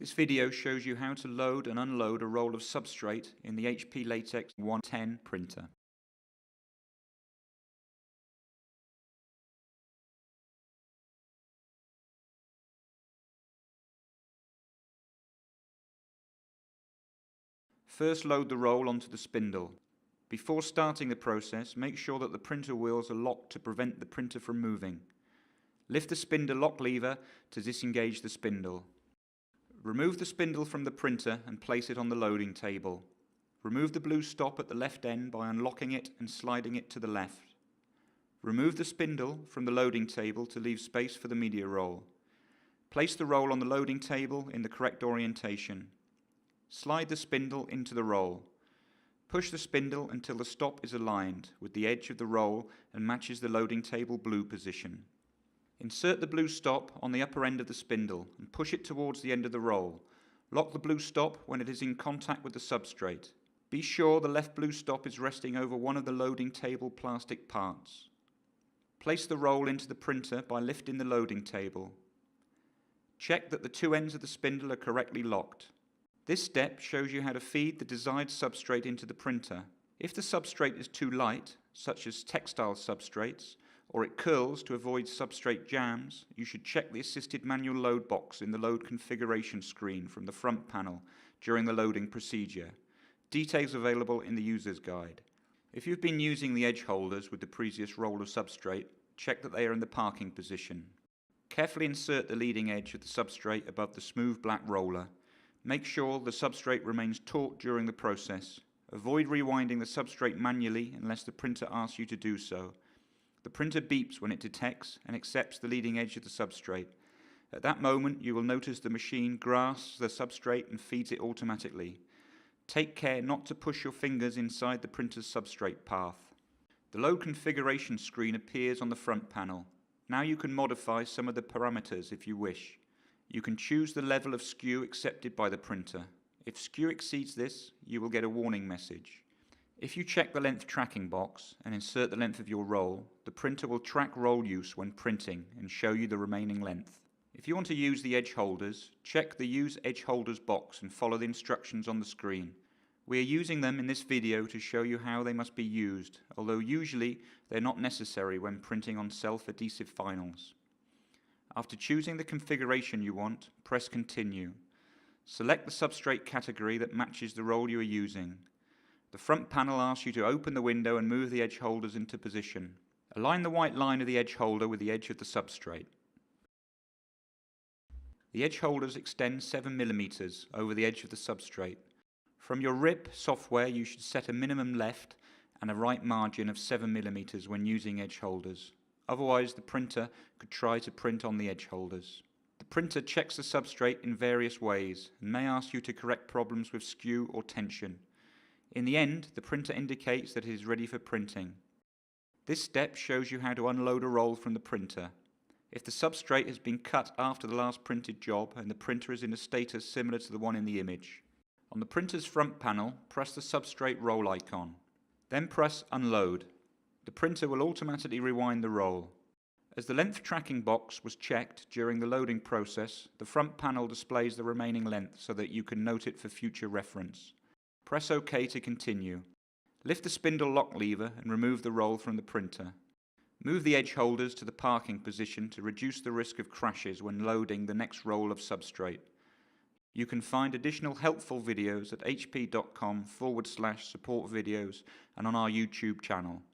This video shows you how to load and unload a roll of substrate in the HP Latex 110 printer. First, load the roll onto the spindle. Before starting the process, make sure that the printer wheels are locked to prevent the printer from moving. Lift the spindle lock lever to disengage the spindle. Remove the spindle from the printer and place it on the loading table. Remove the blue stop at the left end by unlocking it and sliding it to the left. Remove the spindle from the loading table to leave space for the media roll. Place the roll on the loading table in the correct orientation. Slide the spindle into the roll. Push the spindle until the stop is aligned with the edge of the roll and matches the loading table blue position. Insert the blue stop on the upper end of the spindle and push it towards the end of the roll. Lock the blue stop when it is in contact with the substrate. Be sure the left blue stop is resting over one of the loading table plastic parts. Place the roll into the printer by lifting the loading table. Check that the two ends of the spindle are correctly locked. This step shows you how to feed the desired substrate into the printer. If the substrate is too light, such as textile substrates, or it curls to avoid substrate jams, you should check the assisted manual load box in the load configuration screen from the front panel during the loading procedure. Details available in the user's guide. If you've been using the edge holders with the previous roll of substrate, check that they are in the parking position. Carefully insert the leading edge of the substrate above the smooth black roller. Make sure the substrate remains taut during the process. Avoid rewinding the substrate manually unless the printer asks you to do so. The printer beeps when it detects and accepts the leading edge of the substrate. At that moment, you will notice the machine grasps the substrate and feeds it automatically. Take care not to push your fingers inside the printer's substrate path. The load configuration screen appears on the front panel. Now you can modify some of the parameters if you wish. You can choose the level of skew accepted by the printer. If skew exceeds this, you will get a warning message. If you check the length tracking box and insert the length of your roll, the printer will track roll use when printing and show you the remaining length. If you want to use the edge holders, check the Use Edge Holders box and follow the instructions on the screen. We are using them in this video to show you how they must be used, although usually they're not necessary when printing on self-adhesive vinyls. After choosing the configuration you want, press Continue. Select the substrate category that matches the roll you are using. The front panel asks you to open the window and move the edge holders into position. Align the white line of the edge holder with the edge of the substrate. The edge holders extend 7 mm over the edge of the substrate. From your RIP software, you should set a minimum left and a right margin of 7 mm when using edge holders. Otherwise, the printer could try to print on the edge holders. The printer checks the substrate in various ways and may ask you to correct problems with skew or tension. In the end, the printer indicates that it is ready for printing. This step shows you how to unload a roll from the printer. If the substrate has been cut after the last printed job and the printer is in a status similar to the one in the image. On the printer's front panel, press the substrate roll icon. Then press Unload. The printer will automatically rewind the roll. As the length tracking box was checked during the loading process, the front panel displays the remaining length so that you can note it for future reference. Press OK to continue. Lift the spindle lock lever and remove the roll from the printer. Move the edge holders to the parking position to reduce the risk of crashes when loading the next roll of substrate. You can find additional helpful videos at hp.com/support videos and on our YouTube channel.